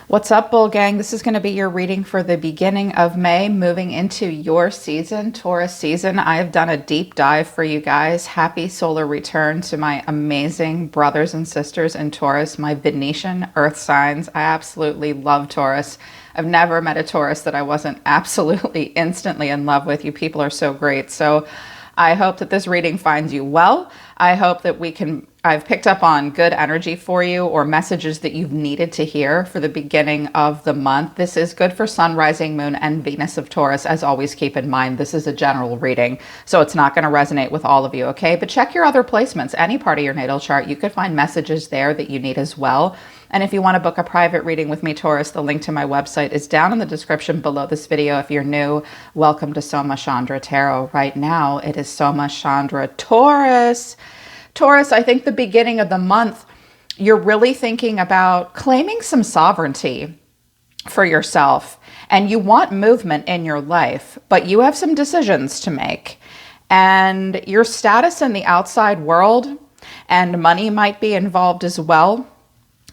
What's up, Bull Gang? This is going to be your reading for the beginning of May, moving into your season, Taurus season. I have done a deep dive for you guys. Happy solar return to my amazing brothers and sisters in Taurus, my Venetian earth signs. I absolutely love Taurus. I've never met a Taurus that I wasn't absolutely instantly in love with. You people are so great. So I hope that this reading finds you well. I hope that I've picked up on good energy for you or messages that you've needed to hear for the beginning of the month. This is good for Sun, Rising, Moon, and Venus of Taurus. As always, keep in mind, this is a general reading, so it's not going to resonate with all of you, okay? But check your other placements. Any part of your natal chart, you could find messages there that you need as well. And if you want to book a private reading with me, Taurus, the link to my website is down in the description below this video. If you're new, welcome to Soma Chandra Tarot. Right now, it is Soma Chandra Taurus. Taurus, I think the beginning of the month, you're really thinking about claiming some sovereignty for yourself. And you want movement in your life, but you have some decisions to make. And your status in the outside world and money might be involved as well.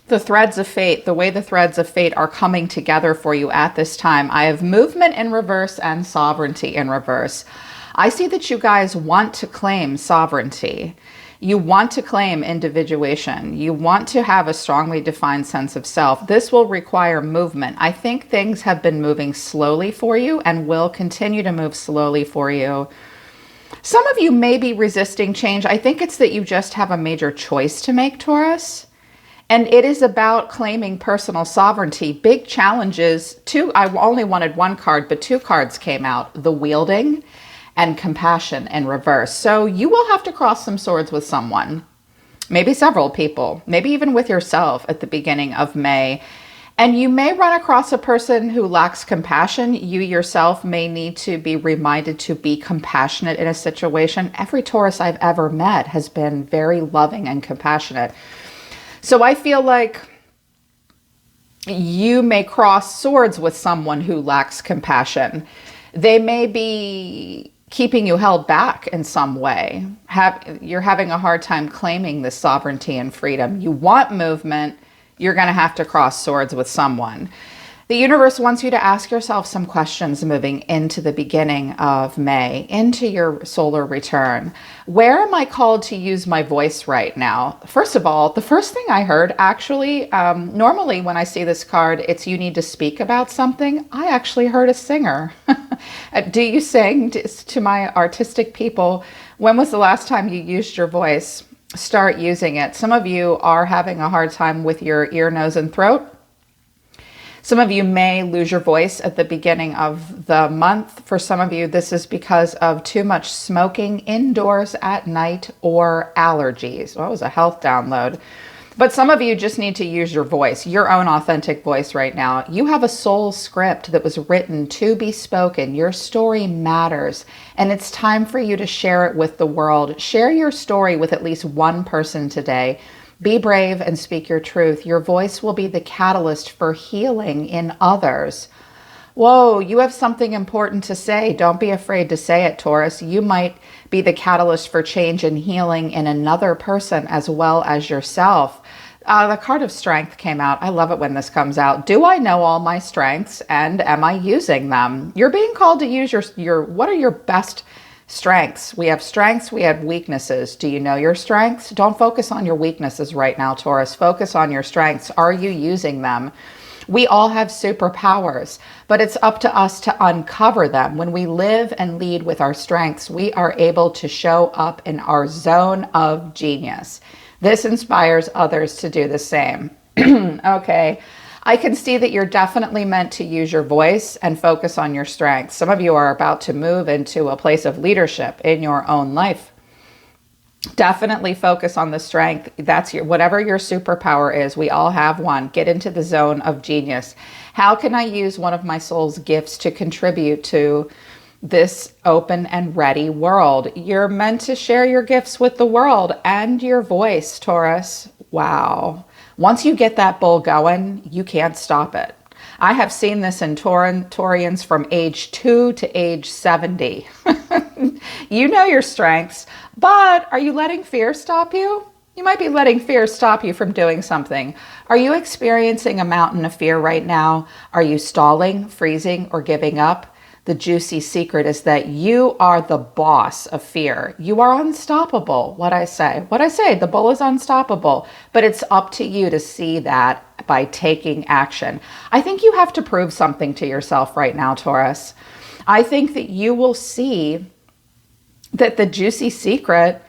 The threads of fate, the way the threads of fate are coming together for you at this time. I have movement in reverse and sovereignty in reverse. I see that you guys want to claim sovereignty. You want to claim individuation. You want to have a strongly defined sense of self. This will require movement. I think things have been moving slowly for you and will continue to move slowly for you. Some of you may be resisting change. I think it's that you just have a major choice to make, Taurus. And it is about claiming personal sovereignty. Big challenges. I only wanted one card, but two cards came out. The wielding and compassion in reverse. So you will have to cross some swords with someone. Maybe several people. Maybe even with yourself at the beginning of May. And you may run across a person who lacks compassion. You yourself may need to be reminded to be compassionate in a situation. Every Taurus I've ever met has been very loving and compassionate. So I feel like you may cross swords with someone who lacks compassion. They may be keeping you held back in some way. You're having a hard time claiming this sovereignty and freedom. You want movement. You're going to have to cross swords with someone. The universe wants you to ask yourself some questions moving into the beginning of May, into your solar return. Where am I called to use my voice right now? First of all, the first thing I heard, actually, normally when I see this card, it's you need to speak about something. I actually heard a singer. Do you sing? To my artistic people, when was the last time you used your voice? Start using it. Some of you are having a hard time with your ear, nose, and throat. Some of you may lose your voice at the beginning of the month. For some of you, this is because of too much smoking indoors at night or allergies. Well, it was a health download. But some of you just need to use your voice, your own authentic voice right now. You have a soul script that was written to be spoken. Your story matters, and it's time for you to share it with the world. Share your story with at least one person today. Be brave and speak your truth. Your voice will be the catalyst for healing in others. Whoa, you have something important to say. Don't be afraid to say it, Taurus. You might be the catalyst for change and healing in another person as well as yourself. The card of strength came out. I love it when this comes out. Do I know all my strengths and am I using them? You're being called to use what are your best strengths? We have strengths, we have weaknesses. Do you know your strengths? Don't focus on your weaknesses right now, Taurus. Focus on your strengths. Are you using them? We all have superpowers, but it's up to us to uncover them. When we live and lead with our strengths, we are able to show up in our zone of genius. This inspires others to do the same. Okay. I can see that you're definitely meant to use your voice and focus on your strengths. Some of you are about to move into a place of leadership in your own life. Definitely focus on the strength. That's whatever your superpower is. We all have one. Get into the zone of genius. How can I use one of my soul's gifts to contribute to this open and ready world? You're meant to share your gifts with the world and your voice, Taurus. Wow. Once you get that bull going, you can't stop it. I have seen this in Taurians from age 2 to age 70. You know your strengths, but are you letting fear stop you? You might be letting fear stop you from doing something. Are you experiencing a mountain of fear right now? Are you stalling, freezing, or giving up? The juicy secret is that you are the boss of fear. You are unstoppable. What I say, the bull is unstoppable, but it's up to you to see that by taking action. I think you have to prove something to yourself right now, Taurus. I think that you will see that the juicy secret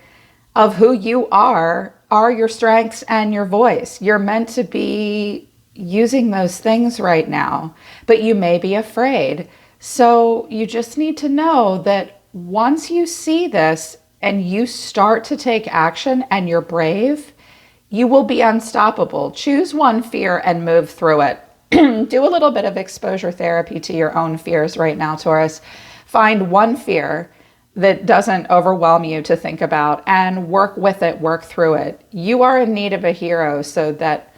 of who you are your strengths and your voice. You're meant to be using those things right now, but you may be afraid. So you just need to know that once you see this and you start to take action and you're brave, you will be unstoppable. Choose one fear and move through it. Do a little bit of exposure therapy to your own fears right now, Taurus. Find one fear that doesn't overwhelm you to think about and work with it, work through it. You are in need of a hero so that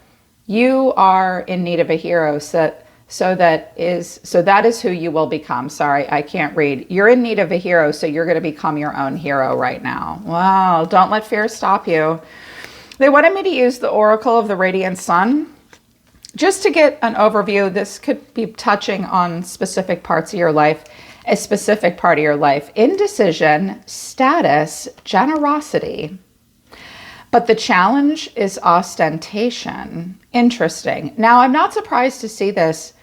is who you will become. Sorry, I can't read. You're in need of a hero, so you're going to become your own hero right now. Wow, don't let fear stop you. They wanted me to use the Oracle of the Radiant Sun. Just to get an overview, this could be touching on specific parts of your life, a specific part of your life: indecision, status, generosity. But the challenge is ostentation. Interesting. Now, I'm not surprised to see this.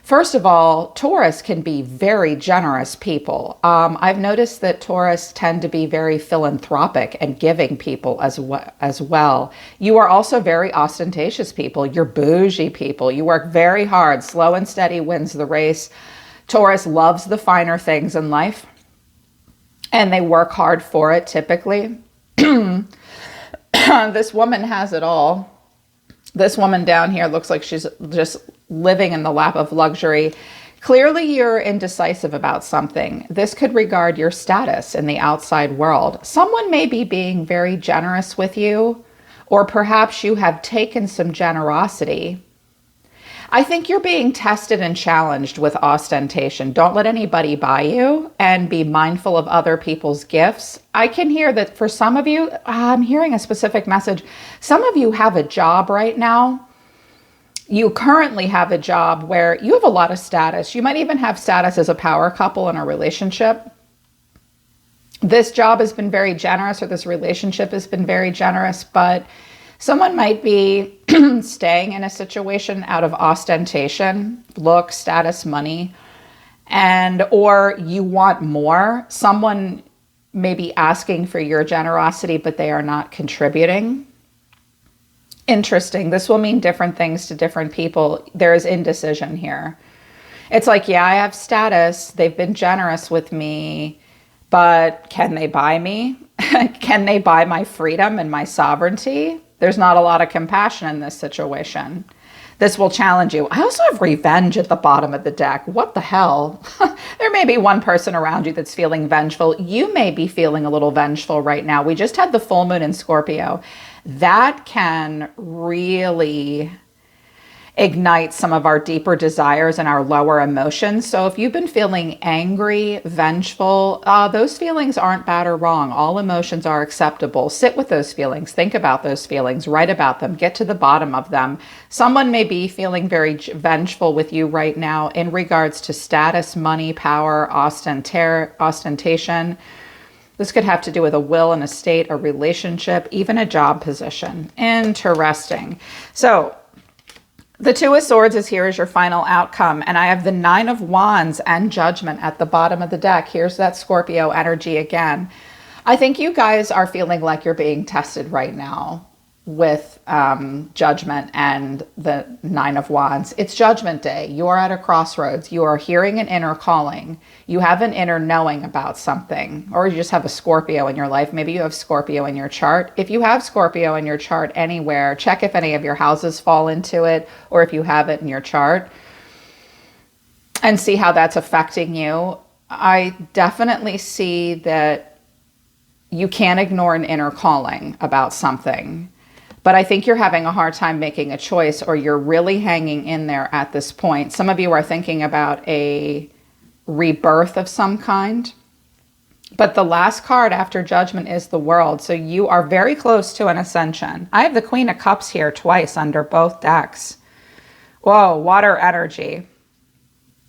First of all, Taurus can be very generous people. I've noticed that Taurus tend to be very philanthropic and giving people as well. You are also very ostentatious people. You're bougie people. You work very hard. Slow and steady wins the race. Taurus loves the finer things in life, and they work hard for it typically. This woman has it all. This woman down here looks like she's just living in the lap of luxury. Clearly, you're indecisive about something. This could regard your status in the outside world. Someone may be being very generous with you, or perhaps you have taken some generosity. I think you're being tested and challenged with ostentation. Don't let anybody buy you, and be mindful of other people's gifts. I can hear that for some of you, I'm hearing a specific message. Some of you have a job right now. You currently have a job where you have a lot of status. You might even have status as a power couple in a relationship. This job has been very generous, or this relationship has been very generous, but someone might be staying in a situation out of ostentation, look, status, money, or you want more. Someone may be asking for your generosity, but they are not contributing. Interesting. This will mean different things to different people. There is indecision here. It's like, yeah, I have status. They've been generous with me, but can they buy me? Can they buy my freedom and my sovereignty? There's not a lot of compassion in this situation. This will challenge you. I also have revenge at the bottom of the deck. What the hell? There may be one person around you that's feeling vengeful. You may be feeling a little vengeful right now. We just had the full moon in Scorpio. That can really ignite some of our deeper desires and our lower emotions. So if you've been feeling angry, vengeful, those feelings aren't bad or wrong. All emotions are acceptable. Sit with those feelings. Think about those feelings. Write about them. Get to the bottom of them. Someone may be feeling very vengeful with you right now in regards to status, money, power, ostentation. This could have to do with a will, an estate, a relationship, even a job position. Interesting. So the Two of Swords is here as your final outcome. And I have the Nine of Wands and Judgment at the bottom of the deck. Here's that Scorpio energy again. I think you guys are feeling like you're being tested right now with Judgment and the Nine of Wands. It's Judgment Day. You are at a crossroads. You are hearing an inner calling. You have an inner knowing about something, or you just have a Scorpio in your life. Maybe you have Scorpio in your chart. If you have Scorpio in your chart anywhere, check if any of your houses fall into it, or if you have it in your chart, and see how that's affecting you. I definitely see that you can't ignore an inner calling about something. But I think you're having a hard time making a choice, or you're really hanging in there at this point. Some of you are thinking about a rebirth of some kind. But the last card after Judgment is the World. So you are very close to an ascension. I have the Queen of Cups here twice under both decks. Whoa, water energy.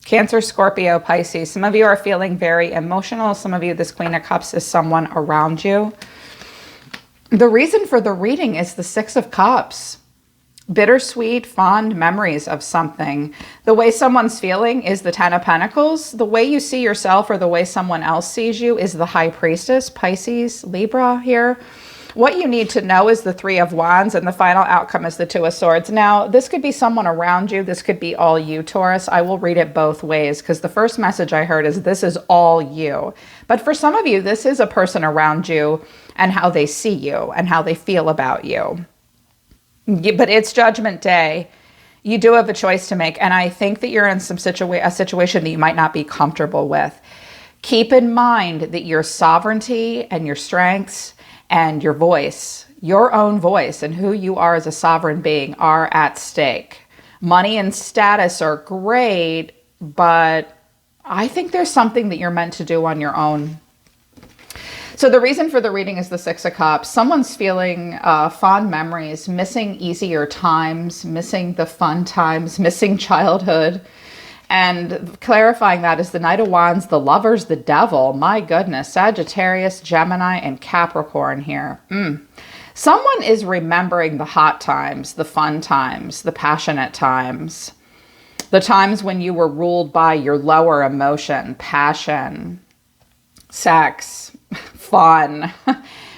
Cancer, Scorpio, Pisces. Some of you are feeling very emotional. Some of you, this Queen of Cups is someone around you. The reason for the reading is the Six of Cups. Bittersweet, fond memories of something. The way someone's feeling is the Ten of Pentacles. The way you see yourself or the way someone else sees you is the High Priestess, Pisces, Libra here. What you need to know is the Three of Wands, and the final outcome is the Two of Swords. Now, this could be someone around you. This could be all you, Taurus. I will read it both ways because the first message I heard is this is all you. But for some of you, this is a person around you and how they see you and how they feel about you. But it's Judgment Day. You do have a choice to make. And I think that you're in some a situation that you might not be comfortable with. Keep in mind that your sovereignty and your strengths and your voice, your own voice and who you are as a sovereign being are at stake. Money and status are great, but I think there's something that you're meant to do on your own. So the reason for the reading is the Six of Cups. Someone's feeling fond memories, missing easier times, missing the fun times, missing childhood. And clarifying that is the Knight of Wands, the Lovers, the Devil. My goodness, Sagittarius, Gemini, and Capricorn here. Someone is remembering the hot times, the fun times, the passionate times. The times when you were ruled by your lower emotion, passion, sex, fun.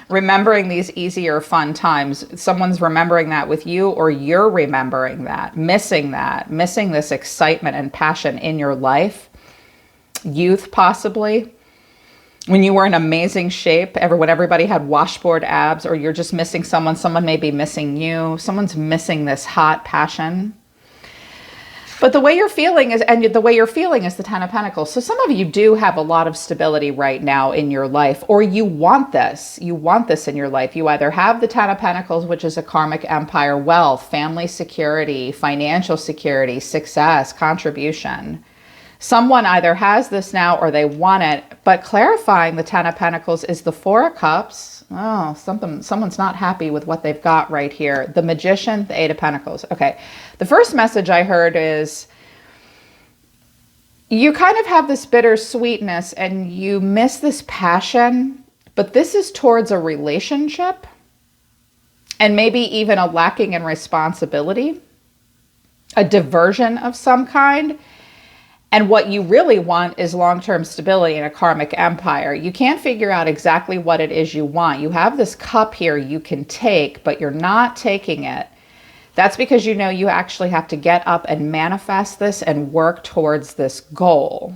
Remembering these easier, fun times. Someone's remembering that with you, or you're remembering that, missing this excitement and passion in your life. Youth, possibly. When you were in amazing shape, when everybody had washboard abs, or you're just missing someone. Someone may be missing you. Someone's missing this hot passion. But the way you're feeling is, the Ten of Pentacles. So some of you do have a lot of stability right now in your life, or you want this. You want this in your life. You either have the Ten of Pentacles, which is a karmic empire, wealth, family security, financial security, success, contribution. Someone either has this now or they want it. But clarifying the Ten of Pentacles is the Four of Cups. Oh, someone's not happy with what they've got right here. The Magician, the Eight of Pentacles. Okay. The first message I heard is you kind of have this bittersweetness and you miss this passion, but this is towards a relationship and maybe even a lacking in responsibility, a diversion of some kind. And what you really want is long-term stability in a karmic empire. You can't figure out exactly what it is you want. You have this cup here you can take, but you're not taking it. That's because you know you actually have to get up and manifest this and work towards this goal.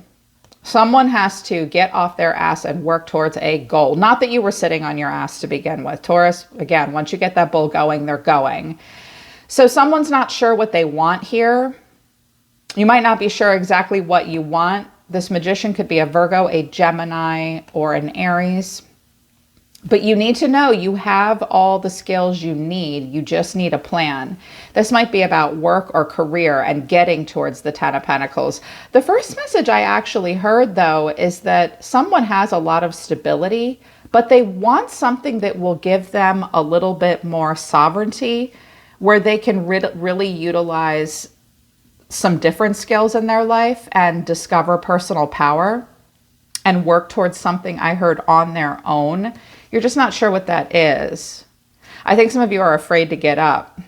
Someone has to get off their ass and work towards a goal. Not that you were sitting on your ass to begin with. Taurus, again, once you get that bull going, they're going. So someone's not sure what they want here. You might not be sure exactly what you want. This Magician could be a Virgo, a Gemini, or an Aries. But you need to know you have all the skills you need. You just need a plan. This might be about work or career and getting towards the Ten of Pentacles. The first message I actually heard, though, is that someone has a lot of stability, but they want something that will give them a little bit more sovereignty, where they can really utilize some different skills in their life and discover personal power and work towards something I heard on their own. You're just not sure what that is. I think some of you are afraid to get up,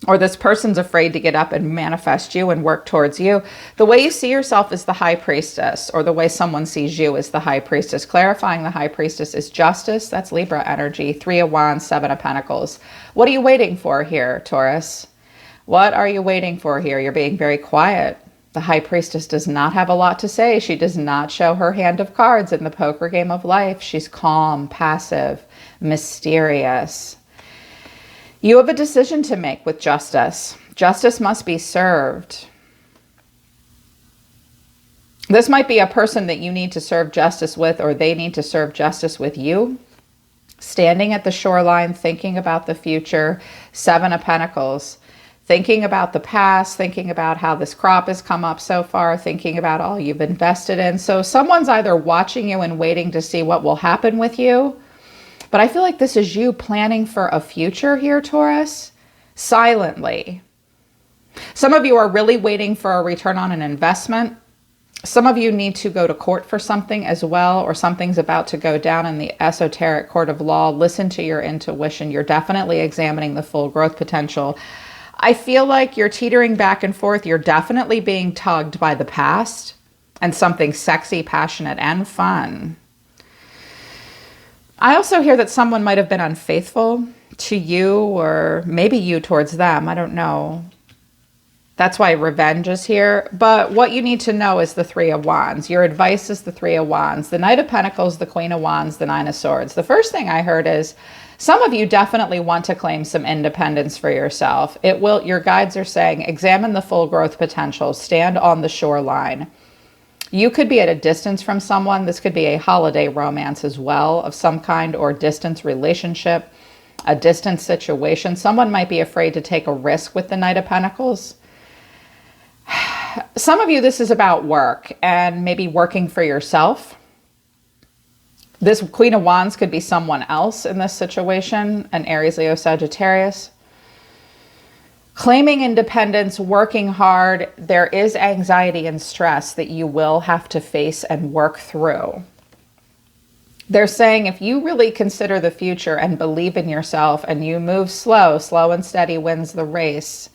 or this person's afraid to get up and manifest you and work towards you. The way you see yourself is the High Priestess, or the way someone sees you is the High Priestess. Clarifying the High Priestess is justice. That's Libra energy. Three of Wands, Seven of Pentacles. What are you waiting for here, Taurus? What are you waiting for here? You're being very quiet. The High Priestess does not have a lot to say. She does not show her hand of cards in the poker game of life. She's calm, passive, mysterious. You have a decision to make with justice. Justice must be served. This might be a person that you need to serve justice with, or they need to serve justice with you. Standing at the shoreline, thinking about the future. Seven of Pentacles. thinking about the past, thinking about how this crop has come up so far, thinking about all you've invested in. So someone's either watching you and waiting to see what will happen with you, but I feel like this is you planning for a future here, Taurus, silently. Some of you are really waiting for a return on an investment. Some of you need to go to court for something as well, or something's about to go down in the esoteric court of law. Listen to your intuition. You're definitely examining the full growth potential. I feel like you're teetering back and forth. You're definitely being tugged by the past and something sexy, passionate, and fun. I also hear that someone might have been unfaithful to you, or maybe you towards them. I don't know. That's why revenge is here. But what you need to know is the Three of Wands. Your advice is the Three of Wands, the Knight of Pentacles, the Queen of Wands, the Nine of Swords. The first thing I heard is some of you definitely want to claim some independence for yourself. Your guides are saying, examine the full growth potential, stand on the shoreline. You could be at a distance from someone. This could be a holiday romance as well of some kind, or distance relationship, a distance situation. Someone might be afraid to take a risk with the Knight of Pentacles. Some of you, this is about work and maybe working for yourself. This Queen of Wands could be someone else in this situation, an Aries, Leo, Sagittarius. Claiming independence, working hard, there is anxiety and stress that you will have to face and work through. They're saying if you really consider the future and believe in yourself and you move slow and steady wins the race,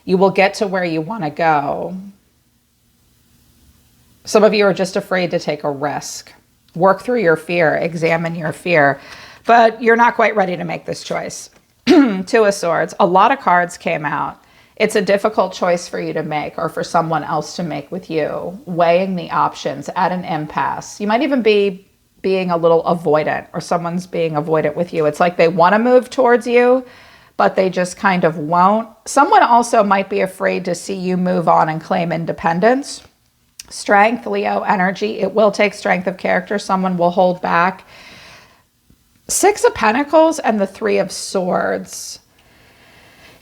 you will get to where you want to go. Some of you are just afraid to take a risk. Work through your fear, examine your fear, but you're not quite ready to make this choice. Two of Swords, a lot of cards came out. It's a difficult choice for you to make, or for someone else to make with you, weighing the options at an impasse. You might even be being a little avoidant, or someone's being avoidant with you. It's like they want to move towards you, but they just kind of won't. Someone also might be afraid to see you move on and claim independence. Strength, Leo energy. It will take strength of character. Someone will hold back. Six of Pentacles and the Three of Swords.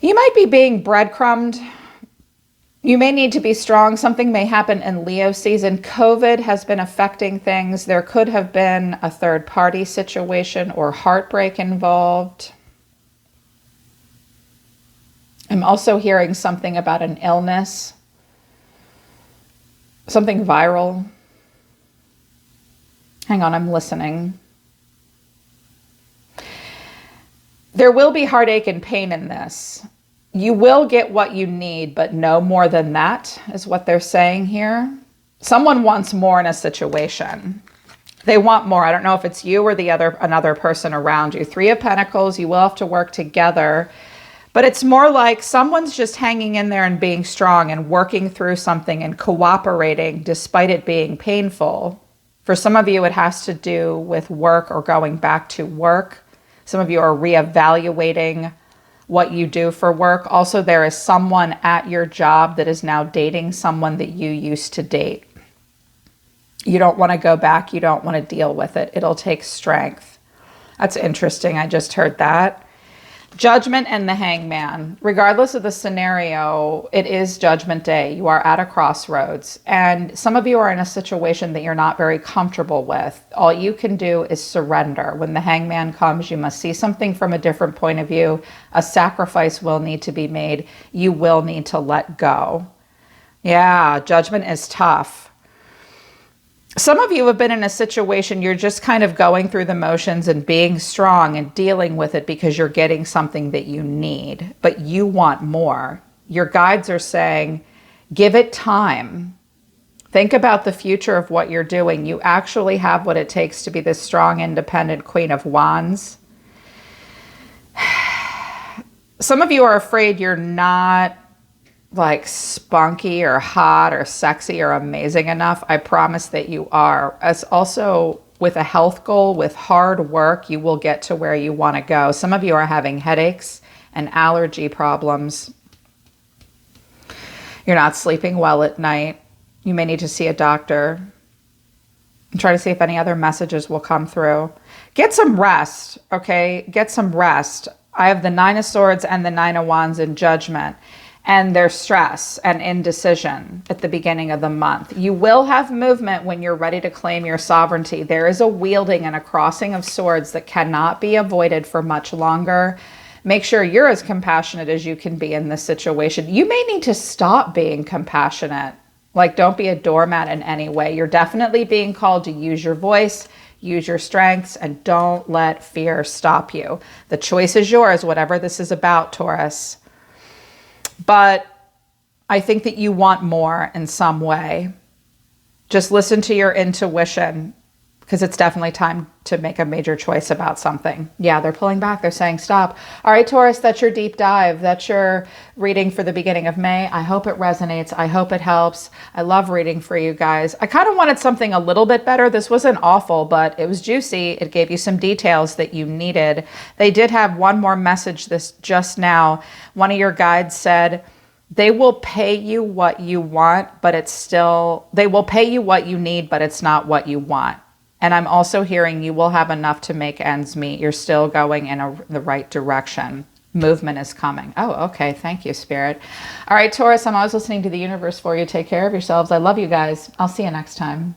You might be being breadcrumbed. You may need to be strong. Something may happen in Leo season. COVID has been affecting things. There could have been a third party situation or heartbreak involved. I'm also hearing something about an illness, something viral. Hang on, I'm listening. There will be heartache and pain in this. You will get what you need, but no more than that is what they're saying here. Someone wants more in a situation. They want more. I don't know if it's you or another person around you. Three of Pentacles, you will have to work together. But it's more like someone's just hanging in there and being strong and working through something and cooperating despite it being painful. For some of you, it has to do with work or going back to work. Some of you are reevaluating what you do for work. Also, there is someone at your job that is now dating someone that you used to date. You don't want to go back. You don't want to deal with it. It'll take strength. That's interesting. I just heard that. Judgment and the Hangman. Regardless of the scenario, it is Judgment Day. You are at a crossroads, and some of you are in a situation that you're not very comfortable with. All you can do is surrender. When the Hangman comes, you must see something from a different point of view. A sacrifice will need to be made. You will need to let go. Yeah, judgment is tough. Some of you have been in a situation you're just kind of going through the motions and being strong and dealing with it because you're getting something that you need, but you want more. Your guides are saying, give it time. Think about the future of what you're doing. You actually have what it takes to be this strong, independent Queen of Wands. Some of you are afraid you're not like spunky or hot or sexy or amazing enough. I promise that you are. As also with a health goal, with hard work, you will get to where you want to go. Some of you are having headaches and allergy problems. You're not sleeping well at night. You may need to see a doctor. Try to see if any other messages will come through. Get some rest, okay? Get some rest. I have the Nine of Swords and the Nine of Wands in Judgment. And there's stress and indecision at the beginning of the month. You will have movement when you're ready to claim your sovereignty. There is a wielding and a crossing of swords that cannot be avoided for much longer. Make sure you're as compassionate as you can be in this situation. You may need to stop being compassionate. Like, don't be a doormat in any way. You're definitely being called to use your voice, use your strengths, and don't let fear stop you. The choice is yours, whatever this is about, Taurus. But I think that you want more in some way. Just listen to your intuition, because it's definitely time to make a major choice about something. Yeah, they're pulling back. They're saying stop. All right, Taurus, that's your deep dive. That's your reading for the beginning of May. I hope it resonates. I hope it helps. I love reading for you guys. I kind of wanted something a little bit better. This wasn't awful, but it was juicy. It gave you some details that you needed. They did have one more message this just now. One of your guides said, they will pay you what you want, but they will pay you what you need, but it's not what you want. And I'm also hearing you will have enough to make ends meet. You're still going in the right direction. Movement is coming. Oh, okay. Thank you, Spirit. All right, Taurus, I'm always listening to the universe for you. Take care of yourselves. I love you guys. I'll see you next time.